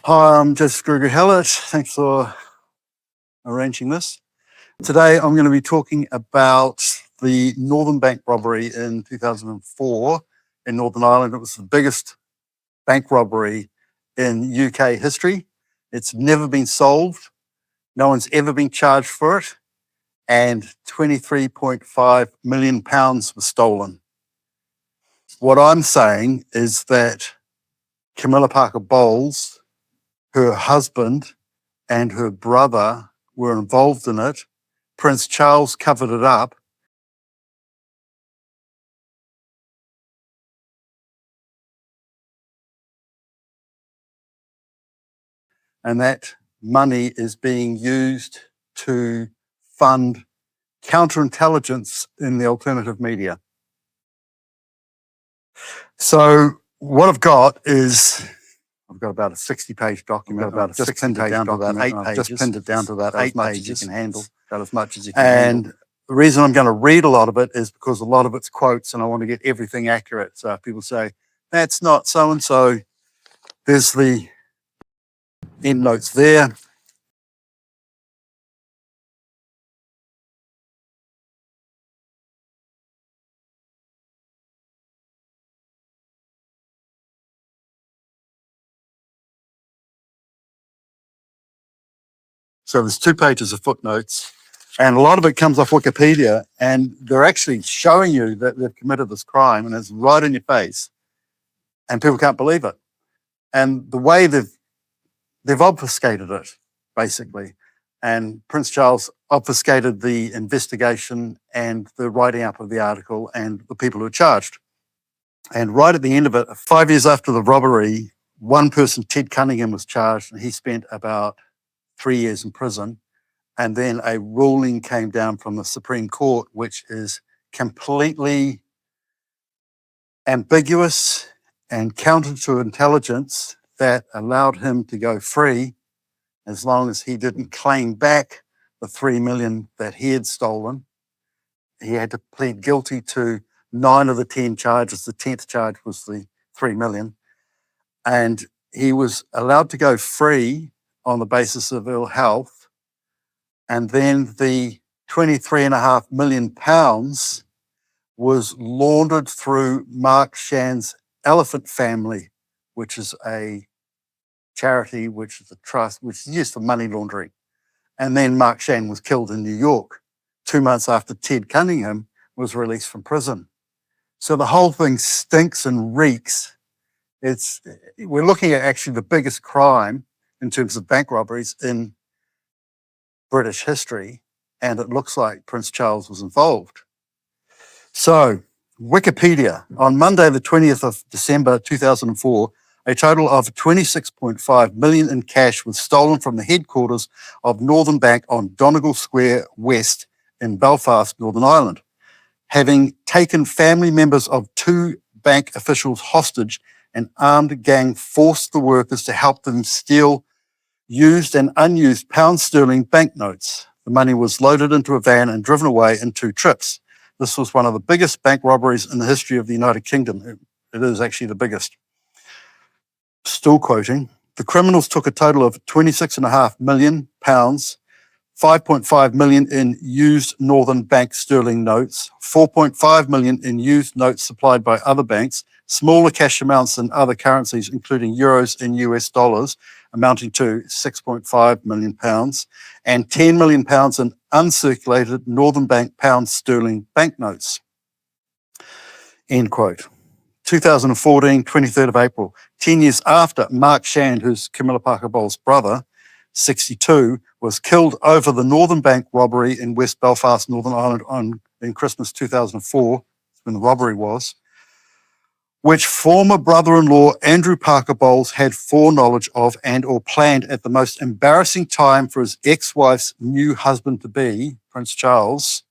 Hi, I'm Joseph Gregory Hallett. Thanks for arranging this. Today I'm going to be talking about the Northern Bank robbery in 2004 in Northern Ireland. It was the biggest bank robbery in UK history. It's never been solved. No one's ever been charged for it. And £23.5 million was stolen. What I'm saying is that Camilla Parker Bowles, her husband, and her brother were involved in it. Prince Charles covered it up. And that money is being used to fund counterintelligence in the alternative media. So what I've got is, I've got about a 60-page document. I've just pinned it down to about 8 pages. Just pinned it down to about 8 pages. You can handle. About as much as you can handle. And the reason I'm going to read a lot of it is because a lot of it's quotes and I want to get everything accurate. So if people say, that's not so-and-so, there's the end notes there. So there's 2 pages of footnotes, and a lot of it comes off Wikipedia, and they're actually showing you that they've committed this crime, and it's right in your face, and people can't believe it. And the way they've obfuscated it, basically, and Prince Charles obfuscated the investigation and the writing up of the article and the people who were charged. And right at the end of it, 5 years after the robbery, one person, Ted Cunningham, was charged, and he spent about 3 years in prison. And then a ruling came down from the Supreme Court, which is completely ambiguous and counter to intelligence, that allowed him to go free as long as he didn't claim back the 3 million that he had stolen. He had to plead guilty to 9 of the 10 charges. The 10th charge was the 3 million. And he was allowed to go free on the basis of ill health. And then the £23.5 million was laundered through Mark Shan's Elephant Family, which is a charity, which is a trust, which is used for money laundering. And then Mark Shan was killed in New York 2 months after Ted Cunningham was released from prison. So the whole thing stinks and reeks. We're looking at actually the biggest crime in terms of bank robberies in British history, and it looks like Prince Charles was involved. So, Wikipedia, on Monday, the 20th of December 2004, a total of 26.5 million in cash was stolen from the headquarters of Northern Bank on Donegal Square West in Belfast, Northern Ireland. Having taken family members of 2 bank officials hostage, an armed gang forced the workers to help them steal used and unused pound sterling banknotes. The money was loaded into a van and driven away in 2 trips. This was one of the biggest bank robberies in the history of the United Kingdom. It is actually the biggest. Still quoting, the criminals took a total of £26.5 million, 5.5 million in used Northern Bank sterling notes, 4.5 million in used notes supplied by other banks, smaller cash amounts in other currencies, including euros and US dollars, amounting to £6.5 million, and £10 million in uncirculated Northern Bank pound sterling banknotes. End quote. 2014, 23rd of April, 10 years after Mark Shand, who's Camilla Parker Bowles' brother, 62, was killed over the Northern Bank robbery in West Belfast, Northern Ireland in Christmas 2004, when the robbery was, which former brother-in-law Andrew Parker Bowles had foreknowledge of and or planned at the most embarrassing time for his ex-wife's new husband-to-be, Prince Charles,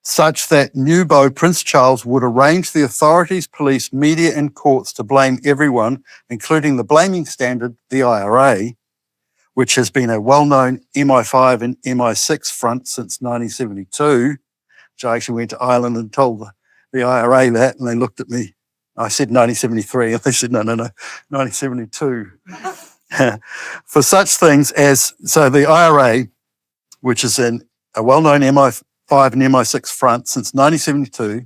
such that new beau Prince Charles would arrange the authorities, police, media and courts to blame everyone, including the blaming standard, the IRA, which has been a well-known MI5 and MI6 front since 1972, which I actually went to Ireland and told the IRA that, and they looked at me I said 1973, and they said, no, 1972. For such things as, so the IRA, which is in a well-known MI5 and MI6 front since 1972,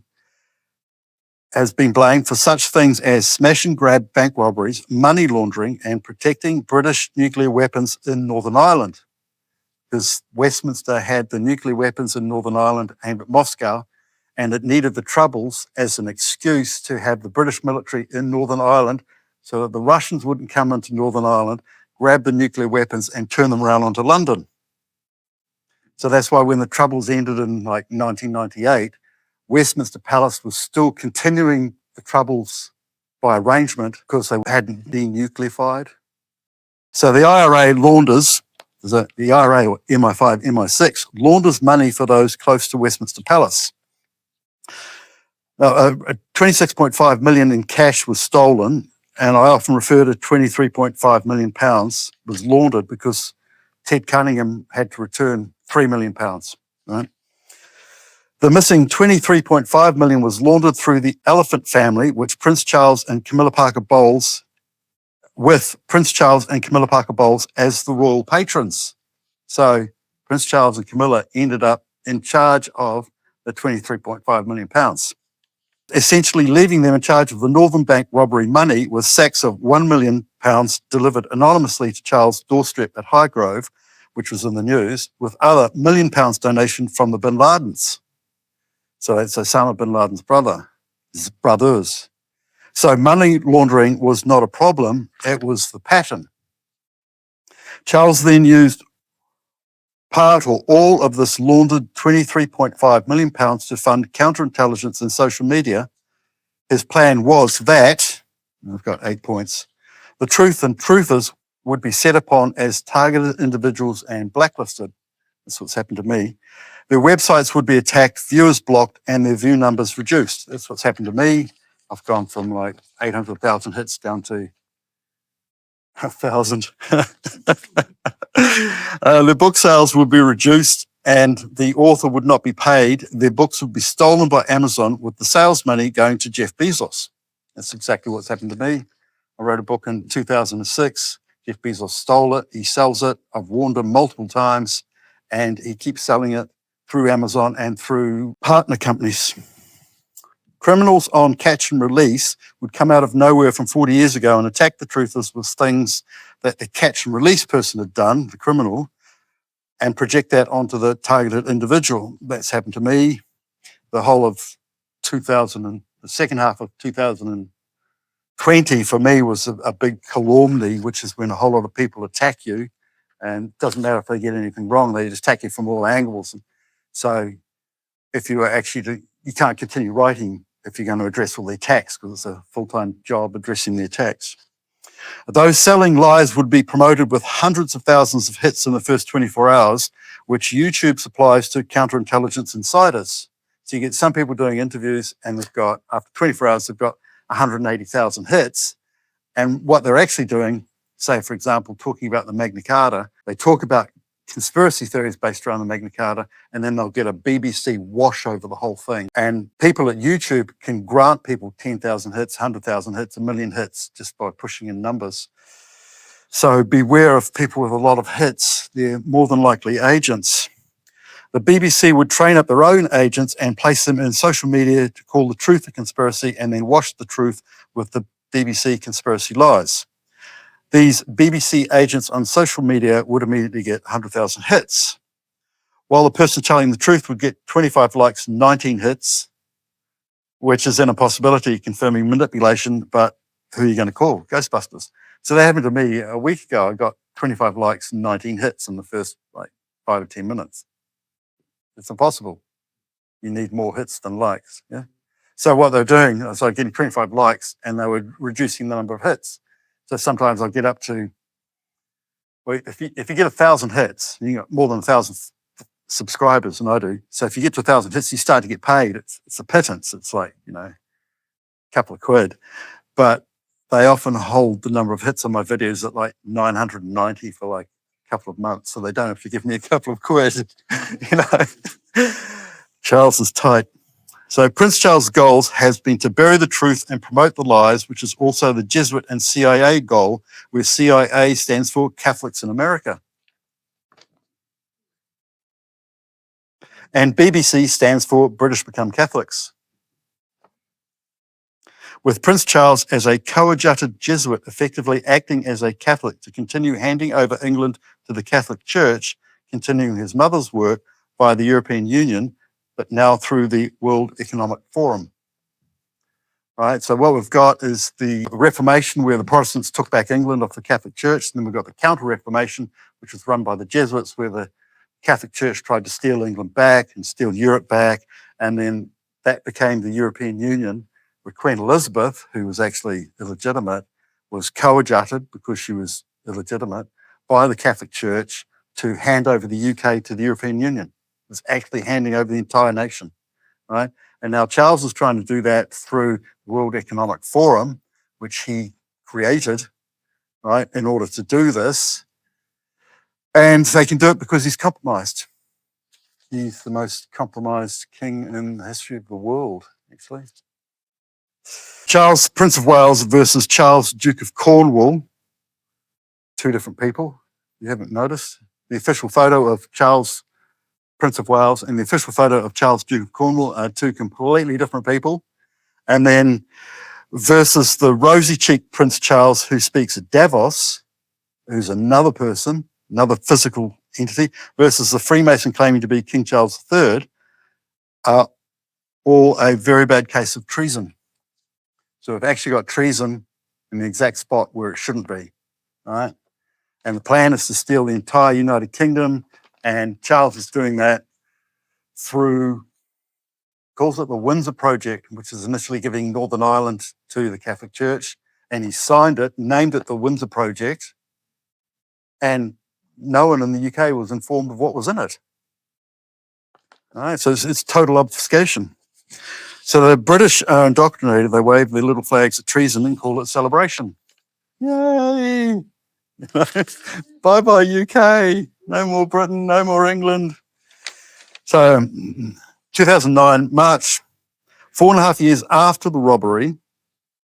has been blamed for such things as smash and grab bank robberies, money laundering, and protecting British nuclear weapons in Northern Ireland. Because Westminster had the nuclear weapons in Northern Ireland aimed at Moscow, and it needed the Troubles as an excuse to have the British military in Northern Ireland so that the Russians wouldn't come into Northern Ireland, grab the nuclear weapons, and turn them around onto London. So that's why when the Troubles ended in like 1998, Westminster Palace was still continuing the Troubles by arrangement because they hadn't denuclearized. So the IRA launders, the IRA or MI5, MI6, launders money for those close to Westminster Palace. Now, 26.5 million in cash was stolen, and I often refer to 23.5 million pounds was laundered because Ted Cunningham had to return 3 million pounds, right? The missing 23.5 million was laundered through the Elephant family, which Prince Charles and Camilla Parker Bowles, with Prince Charles and Camilla Parker Bowles as the royal patrons. So Prince Charles and Camilla ended up in charge of the 23.5 million pounds, essentially leaving them in charge of the Northern Bank robbery money with sacks of £1 million delivered anonymously to Charles' doorstep at Highgrove, which was in the news, with other £1 million donation from the Bin Ladens. So that's Osama bin Laden's brothers. So money laundering was not a problem, it was the pattern. Charles then used part or all of this laundered £23.5 million to fund counterintelligence and social media. His plan was that, I've got 8 points, the truth and truthers would be set upon as targeted individuals and blacklisted. That's what's happened to me. Their websites would be attacked, viewers blocked, and their view numbers reduced. That's what's happened to me. I've gone from like 800,000 hits down to 1,000. Their book sales would be reduced and the author would not be paid. Their books would be stolen by Amazon with the sales money going to Jeff Bezos. That's exactly what's happened to me. I wrote a book in 2006. Jeff Bezos stole it. He sells it. I've warned him multiple times and he keeps selling it through Amazon and through partner companies. Criminals on catch and release would come out of nowhere from 40 years ago and attack the truthers with things that the catch and release person had done, the criminal, and project that onto the targeted individual. That's happened to me. The whole of the second half of 2020 for me was a big calamity, which is when a whole lot of people attack you, and it doesn't matter if they get anything wrong, they just attack you from all angles. And so if you you can't continue writing if you're going to address all the attacks, because it's a full-time job addressing the attacks. Those selling lies would be promoted with hundreds of thousands of hits in the first 24 hours, which YouTube supplies to counterintelligence insiders. So you get some people doing interviews and they've got, after 24 hours, they've got 180,000 hits. And what they're actually doing, say, for example, talking about the Magna Carta, they talk about conspiracy theories based around the Magna Carta, and then they'll get a BBC wash over the whole thing. And people at YouTube can grant people 10,000 hits, 100,000 hits, 1 million hits just by pushing in numbers. So beware of people with a lot of hits. They're more than likely agents. The BBC would train up their own agents and place them in social media to call the truth a conspiracy and then wash the truth with the BBC conspiracy lies. These BBC agents on social media would immediately get 100,000 hits, while the person telling the truth would get 25 likes, 19 hits, which is an impossibility, confirming manipulation, but who are you going to call? Ghostbusters. So that happened to me a week ago. I got 25 likes and 19 hits in the first 5 or 10 minutes. It's impossible. You need more hits than likes. Yeah. So what they're doing, so I'm getting 25 likes and they were reducing the number of hits. So sometimes I'll get up to, well, if you get 1,000 hits, you got more than 1,000 subscribers, and I do. So if you get to 1,000 hits, you start to get paid. It's a pittance. It's like, a couple of quid. But they often hold the number of hits on my videos at like 990 for like a couple of months. So they don't have to give me a couple of quid, Charles is tight. So Prince Charles' goals has been to bury the truth and promote the lies, which is also the Jesuit and CIA goal, where CIA stands for Catholics in America. And BBC stands for British Become Catholics. With Prince Charles as a coadjuted Jesuit effectively acting as a Catholic to continue handing over England to the Catholic Church, continuing his mother's work by the European Union, but now through the World Economic Forum. Right, so what we've got is the Reformation, where the Protestants took back England off the Catholic Church, and then we've got the Counter-Reformation, which was run by the Jesuits, where the Catholic Church tried to steal England back and steal Europe back, and then that became the European Union, where Queen Elizabeth, who was actually illegitimate, was coadjuted, because she was illegitimate, by the Catholic Church to hand over the UK to the European Union. It was actually handing over the entire nation, right? And now Charles is trying to do that through the World Economic Forum, which he created, right, in order to do this. And they can do it because he's compromised. He's the most compromised king in the history of the world, actually. Charles, Prince of Wales versus Charles, Duke of Cornwall. Two different people. You haven't noticed? The official photo of Charles, Prince of Wales, and the official photo of Charles, Duke of Cornwall are two completely different people. And then versus the rosy-cheeked Prince Charles, who speaks at Davos, who's another person, another physical entity, versus the Freemason claiming to be King Charles III, are all a very bad case of treason. So we've actually got treason in the exact spot where it shouldn't be, right? And the plan is to steal the entire United Kingdom, and Charles is doing that through, calls it the Windsor Project, which is initially giving Northern Ireland to the Catholic Church, and he signed it, named it the Windsor Project, and no one in the UK was informed of what was in it. All right, so it's total obfuscation. So the British are indoctrinated, they wave their little flags at treason and call it celebration. Yay! Bye-bye UK, no more Britain, no more England. So 2009, March, 4.5 years after the robbery,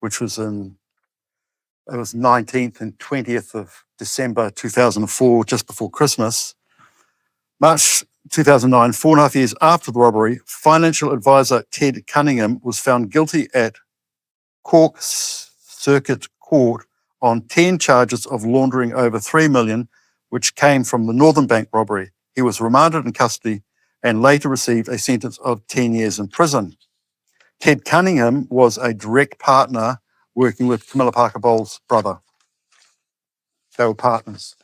which was it was 19th and 20th of December 2004, just before Christmas. March 2009, 4.5 years after the robbery, financial advisor Ted Cunningham was found guilty at Cork Circuit Court on 10 charges of laundering over $3 million, which came from the Northern Bank robbery. He was remanded in custody and later received a sentence of 10 years in prison. Ted Cunningham was a direct partner working with Camilla Parker Bowles' brother. They were partners.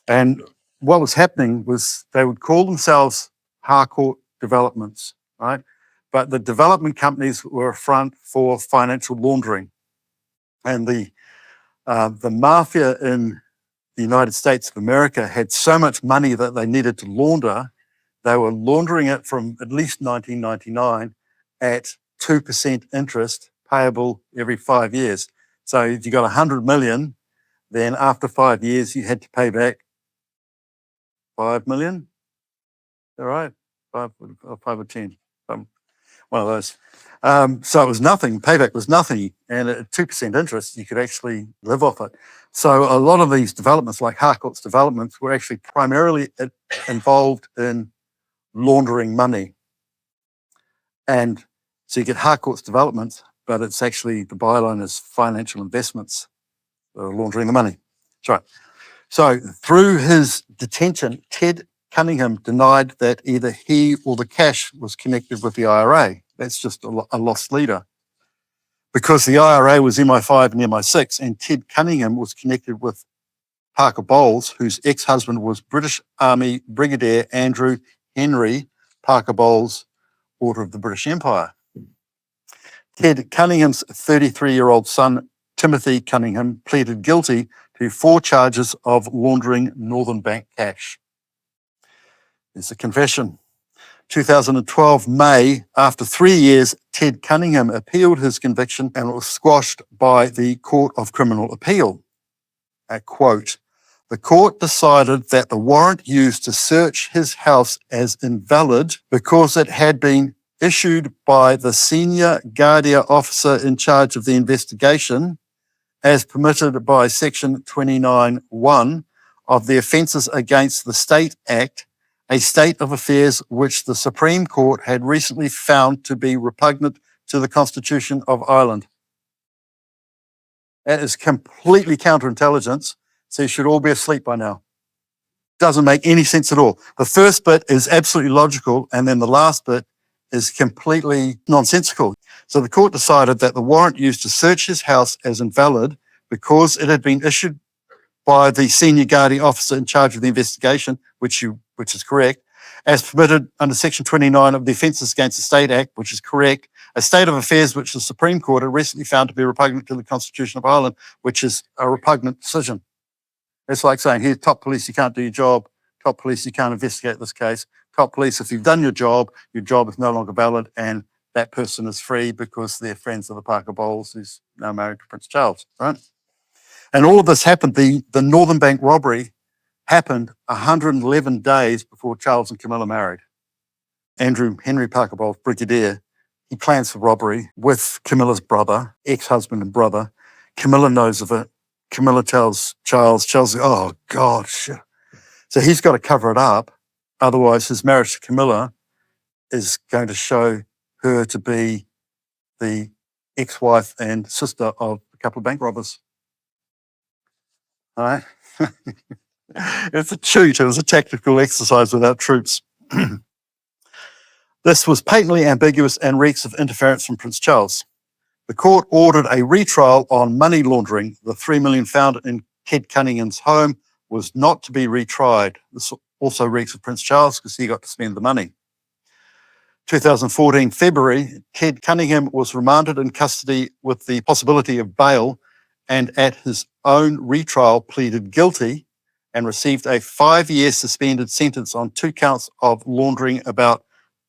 And what was happening was they would call themselves Harcourt Developments, right? But the development companies were a front for financial laundering. And the mafia in the United States of America had so much money that they needed to launder. They were laundering it from at least 1999 at 2% interest payable every 5 years. So if you got 100 million, then after 5 years, you had to pay back 5 million. All right, 5 or 10, one of those. So it was nothing, payback was nothing. And at 2% interest, you could actually live off it. So a lot of these developments, like Harcourt's developments, were actually primarily involved in laundering money. And so you get Harcourt's developments, but it's actually, the byline is financial investments, laundering the money. That's right. So through his detention, Ted Cunningham denied that either he or the cash was connected with the IRA. That's just a lost leader. Because the IRA was MI5 and MI6, and Ted Cunningham was connected with Parker Bowles, whose ex-husband was British Army Brigadier Andrew Henry Parker Bowles, Order of the British Empire. Ted Cunningham's 33-year-old son, Timothy Cunningham, pleaded guilty to 4 charges of laundering Northern Bank cash. There's a confession. 2012, May, after 3 years, Ted Cunningham appealed his conviction and it was squashed by the Court of Criminal Appeal. A quote, "The court decided that the warrant used to search his house as invalid because it had been issued by the senior Guardia officer in charge of the investigation, as permitted by Section 29(1) of the Offences Against the State Act, a state of affairs which the Supreme Court had recently found to be repugnant to the Constitution of Ireland. That is completely counterintelligence, so you should all be asleep by now. Doesn't make any sense at all. The first bit is absolutely logical, and then the last bit is completely nonsensical. So the court decided that the warrant used to search his house as invalid because it had been issued by the senior Guardia officer in charge of the investigation, which is correct, as permitted under Section 29 of the Offences Against the State Act, which is correct, a state of affairs which the Supreme Court had recently found to be repugnant to the Constitution of Ireland, which is a repugnant decision. It's like saying, here, top police, you can't do your job. Top police, you can't investigate this case. Top police, if you've done your job is no longer valid, and that person is free because they're friends of the Parker Bowles, who's now married to Prince Charles, right? And all of this happened, the Northern Bank robbery happened 111 days before Charles and Camilla married. Andrew Henry Parker Bowles, Brigadier, he plans for robbery with Camilla's brother, ex-husband and brother. Camilla knows of it. Camilla tells Charles, oh God, shit. So he's got to cover it up. Otherwise, his marriage to Camilla is going to show her to be the ex-wife and sister of a couple of bank robbers. All right? It's a cheat. It was a tactical exercise without troops. This was patently ambiguous and reeks of interference from Prince Charles. The court ordered a retrial on money laundering. The $3 million found in Ted Cunningham's home was not to be retried. This also reeks of Prince Charles because he got to spend the money. 2014 February, Ted Cunningham was remanded in custody with the possibility of bail, and at his own retrial pleaded guilty and received a 5-year suspended sentence on 2 counts of laundering about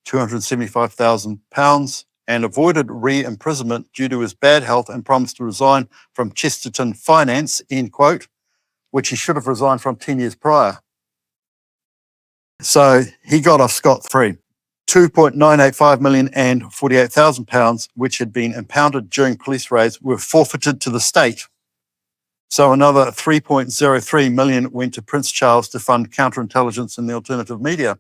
£275,000 and avoided re-imprisonment due to his bad health and promised to resign from Chesterton Finance, end quote, which he should have resigned from 10 years prior. So he got off scot-free. £2.985 million and £48,000, which had been impounded during police raids, were forfeited to the state. So another £3.03 million went to Prince Charles to fund counterintelligence in the alternative media.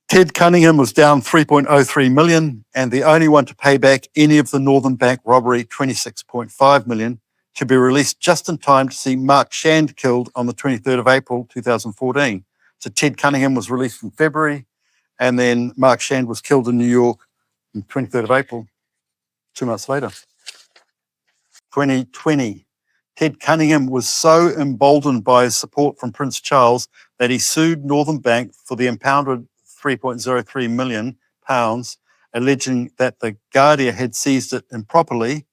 Ted Cunningham was down $3.03 million and the only one to pay back any of the Northern Bank robbery, $26.5 million, to be released just in time to see Mark Shand killed on the 23rd of April, 2014. So Ted Cunningham was released in February, and then Mark Shand was killed in New York on the 23rd of April, 2 months later. 2020. Ted Cunningham was so emboldened by his support from Prince Charles that he sued Northern Bank for the impounded £3.03 million, alleging that the Guardia had seized it improperly,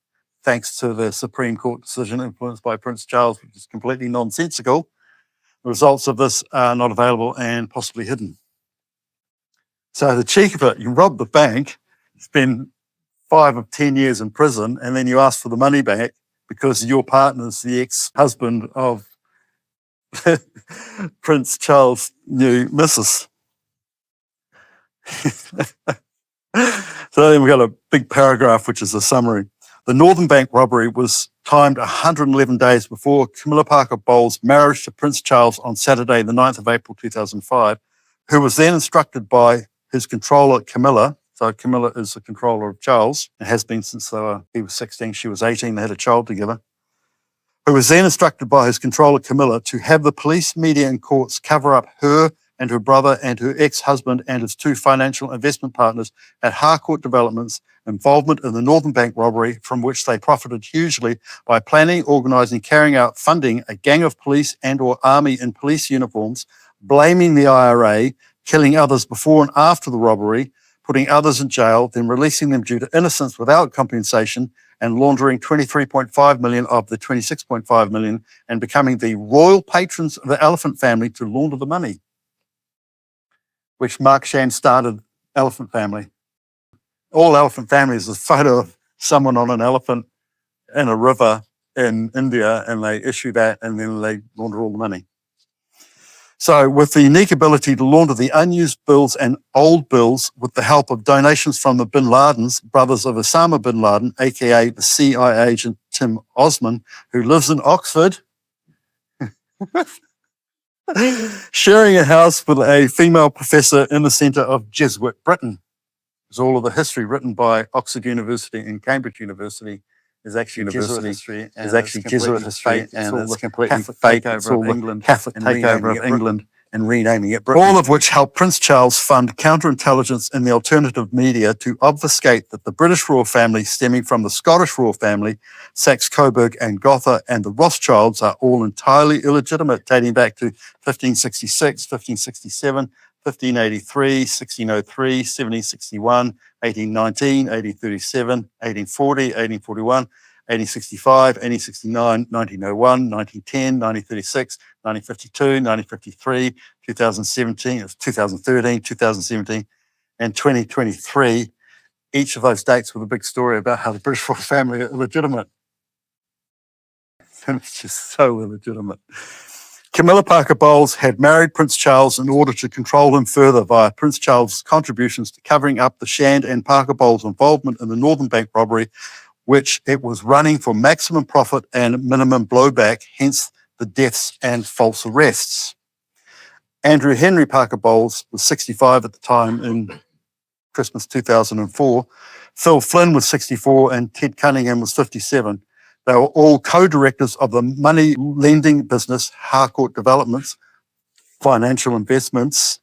thanks to the Supreme Court decision influenced by Prince Charles, which is completely nonsensical. The results of this are not available and possibly hidden. So the cheek of it, you rob the bank, spend 5 of 10 years in prison, and then you ask for the money back because your partner's the ex-husband of Prince Charles' new missus. So then we've got a big paragraph, which is a summary. The Northern Bank robbery was timed 111 days before Camilla Parker Bowles' marriage to Prince Charles on Saturday, the 9th of April 2005, who was then instructed by his controller, Camilla. So Camilla is the controller of Charles, and has been since he was 16, she was 18, they had a child together, who was then instructed by his controller, Camilla, to have the police, media and courts cover up her and her brother and her ex-husband and his 2 financial investment partners at Harcourt Developments' involvement in the Northern Bank robbery, from which they profited hugely by planning, organising, carrying out, funding a gang of police and or army in police uniforms, blaming the IRA, killing others before and after the robbery, putting others in jail, then releasing them due to innocence without compensation, and laundering $23.5 million of the $26.5 million, and becoming the royal patrons of the Elephant family to launder the money, which Mark Shand started Elephant Family. All Elephant Families is a photo of someone on an elephant in a river in India, and they issue that, and then they launder all the money. So with the unique ability to launder the unused bills and old bills with the help of donations from the bin Ladens, brothers of Osama bin Laden, aka the CIA agent Tim Osman, who lives in Oxford, sharing a house with a female professor in the centre of Jesuit Britain. Because all of the history written by Oxford University and Cambridge University is actually Jesuit history, and it's completely fake. It's all the Catholic takeover of England and renaming it Britain. All of which helped Prince Charles fund counterintelligence in the alternative media to obfuscate that the British royal family, stemming from the Scottish royal family, Saxe-Coburg and Gotha, and the Rothschilds are all entirely illegitimate, dating back to 1566, 1567, 1583, 1603, 1761, 1819, 1837, 1840, 1841, 1865, 1869, 1901, 1910, 1936, 1952, 1953, 2017, 2013, 2017, and 2023. Each of those dates with a big story about how the British royal family are illegitimate. And it's just so illegitimate. Camilla Parker Bowles had married Prince Charles in order to control him further via Prince Charles' contributions to covering up the Shand and Parker Bowles' involvement in the Northern Bank robbery, which it was running for maximum profit and minimum blowback, hence the deaths and false arrests. Andrew Henry Parker Bowles was 65 at the time in Christmas 2004. Phil Flynn was 64 and Ted Cunningham was 57. They were all co-directors of the money lending business Harcourt Developments, Financial Investments,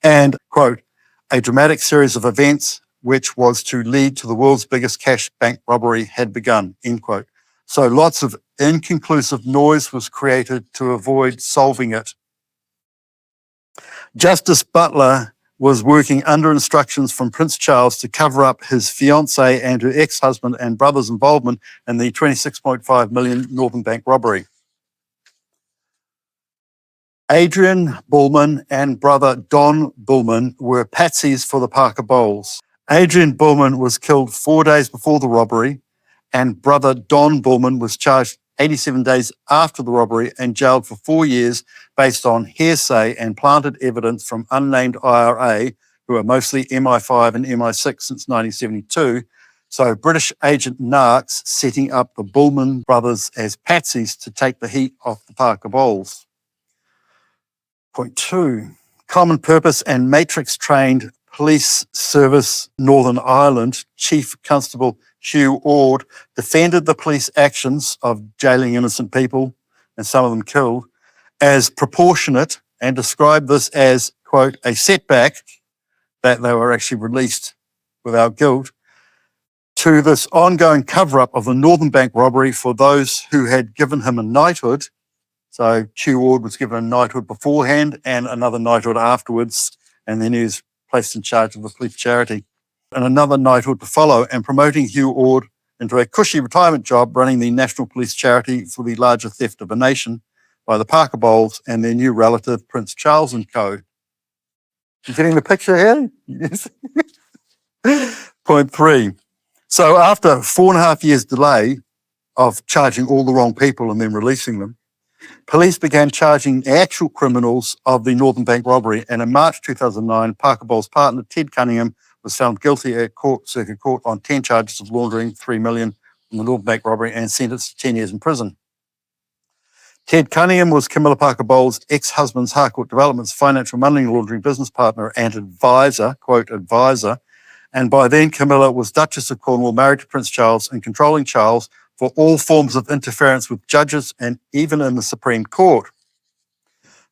and, quote, a dramatic series of events which was to lead to the world's biggest cash bank robbery had begun, end quote. So lots of inconclusive noise was created to avoid solving it. Justice Butler was working under instructions from Prince Charles to cover up his fiancée and her ex-husband and brother's involvement in the 26.5 million Northern Bank robbery. Adrian Bullman and brother Don Bullman were patsies for the Parker Bowles. Adrian Bullman was killed 4 days before the robbery, and brother Don Bullman was charged 87 days after the robbery and jailed for 4 years based on hearsay and planted evidence from unnamed IRA, who are mostly MI5 and MI6 since 1972. So British agent narcs setting up the Bullman brothers as patsies to take the heat off the Parker Bowles. Point 2, common purpose and matrix trained police service Northern Ireland Chief Constable Hugh Ord defended the police actions of jailing innocent people, and some of them killed, as proportionate and described this as, quote, a setback that they were actually released without guilt to this ongoing cover-up of the Northern Bank robbery for those who had given him a knighthood. So Hugh Ord was given a knighthood beforehand and another knighthood afterwards, and then he was placed in charge of a police charity. And another knighthood to follow, and promoting Hugh Ord into a cushy retirement job running the National Police Charity for the larger theft of a nation by the Parker Bowles and their new relative, Prince Charles and Co. You getting the picture here? Yes. Point 3. So after 4.5 years delay of charging all the wrong people and then releasing them, police began charging the actual criminals of the Northern Bank robbery, and in March 2009, Parker Bowles' partner, Ted Cunningham, was found guilty at Circuit Court on 10 charges of laundering $3 million from the Northern Bank robbery and sentenced to 10 years in prison. Ted Cunningham was Camilla Parker Bowles' ex-husband's Harcourt Developments financial money laundering business partner and advisor, quote, advisor, and by then Camilla was Duchess of Cornwall, married to Prince Charles and controlling Charles for all forms of interference with judges and even in the Supreme Court.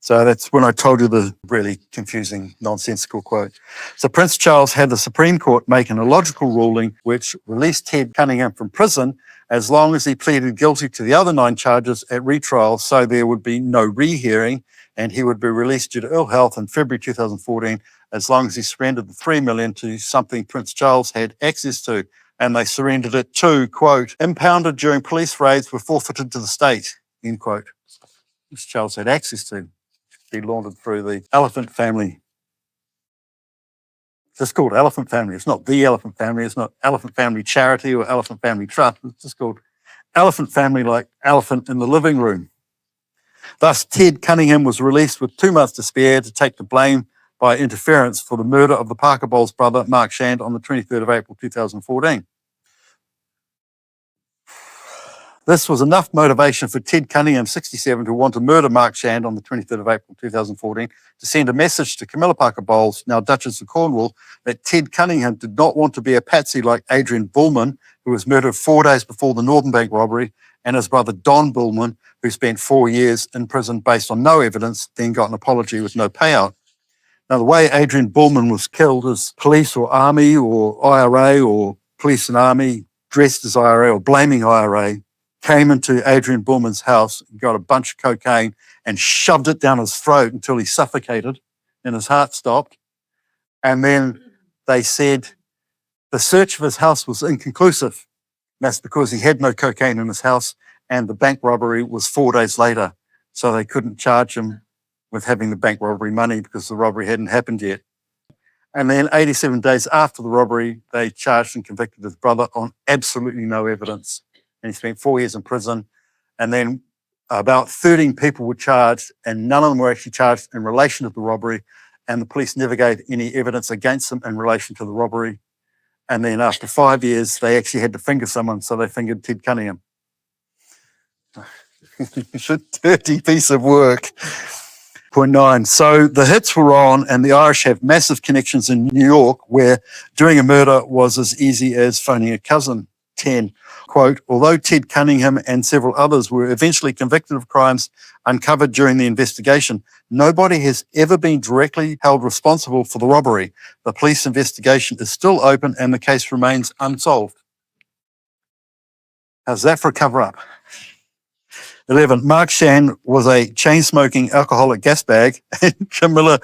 So that's when I told you the really confusing, nonsensical quote. So Prince Charles had the Supreme Court make an illogical ruling which released Ted Cunningham from prison as long as he pleaded guilty to the other 9 charges at retrial, so there would be no rehearing, and he would be released due to ill health in February 2014 as long as he surrendered the $3 million to something Prince Charles had access to. And they surrendered it to, quote, impounded during police raids were forfeited to the state, end quote. Prince Charles had access to. Be laundered through the Elephant family. It's just called Elephant Family. It's not the Elephant Family. It's not Elephant Family Charity or Elephant Family Trust. It's just called Elephant Family, like elephant in the living room. Thus, Ted Cunningham was released with 2 months to spare to take the blame by interference for the murder of the Parker Bowles brother, Mark Shand, on the 23rd of April 2014. This was enough motivation for Ted Cunningham, 67, to want to murder Mark Shand on the 23rd of April 2014, to send a message to Camilla Parker Bowles, now Duchess of Cornwall, that Ted Cunningham did not want to be a patsy like Adrian Bullman, who was murdered 4 days before the Northern Bank robbery, and his brother Don Bullman, who spent 4 years in prison based on no evidence, then got an apology with no payout. Now, the way Adrian Bullman was killed is police or army or IRA or police and army dressed as IRA or blaming IRA came into Adrian Bullman's house, got a bunch of cocaine and shoved it down his throat until he suffocated and his heart stopped. And then they said the search of his house was inconclusive. That's because he had no cocaine in his house and the bank robbery was 4 days later. So they couldn't charge him with having the bank robbery money because the robbery hadn't happened yet. And then 87 days after the robbery, they charged and convicted his brother on absolutely no evidence. And he spent 4 years in prison. And then about 13 people were charged, and none of them were actually charged in relation to the robbery. And the police never gave any evidence against them in relation to the robbery. And then after 5 years, they actually had to finger someone, so they fingered Ted Cunningham. It's a dirty piece of work. Point 9. So the hits were on, and the Irish have massive connections in New York, where doing a murder was as easy as phoning a cousin. 10. Quote, although Ted Cunningham and several others were eventually convicted of crimes uncovered during the investigation, nobody has ever been directly held responsible for the robbery. The police investigation is still open and the case remains unsolved. How's that for a cover-up? 11. Mark Shand was a chain-smoking alcoholic gasbag, and Camilla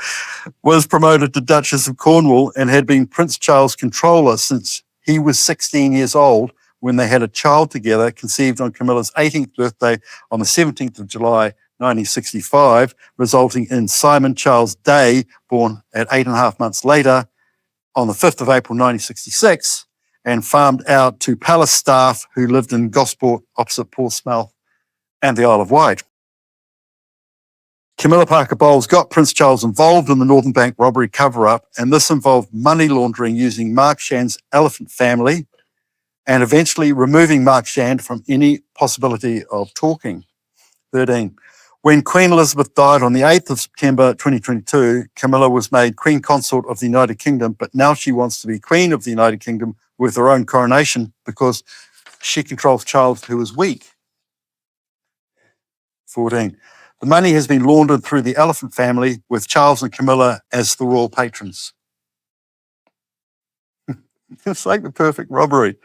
was promoted to Duchess of Cornwall and had been Prince Charles' controller since he was 16 years old when they had a child together, conceived on Camilla's 18th birthday on the 17th of July, 1965, resulting in Simon Charles Day, born at 8.5 months later on the 5th of April, 1966, and farmed out to palace staff who lived in Gosport opposite Portsmouth and the Isle of Wight. Camilla Parker Bowles got Prince Charles involved in the Northern Bank robbery cover-up, and this involved money laundering using Mark Shand's elephant family and eventually removing Mark Shand from any possibility of talking. 13. When Queen Elizabeth died on the 8th of September 2022, Camilla was made Queen Consort of the United Kingdom, but now she wants to be Queen of the United Kingdom with her own coronation because she controls Charles, who is weak. 14. The money has been laundered through the elephant family with Charles and Camilla as the royal patrons. It's like the perfect robbery.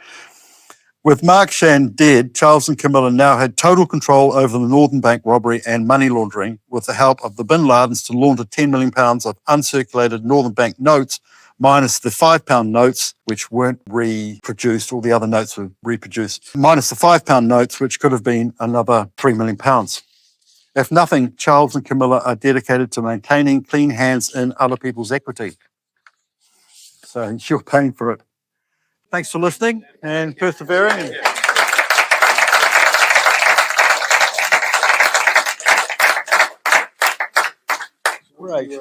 With Mark Shand dead, Charles and Camilla now had total control over the Northern Bank robbery and money laundering with the help of the Bin Ladens to launder £10 million of uncirculated Northern Bank notes, minus the £5 notes, which weren't reproduced. All the other notes were reproduced, minus the £5 notes, which could have been another £3 million. If nothing, Charles and Camilla are dedicated to maintaining clean hands in other people's equity. So you're paying for it. Thanks for listening and persevering. Great.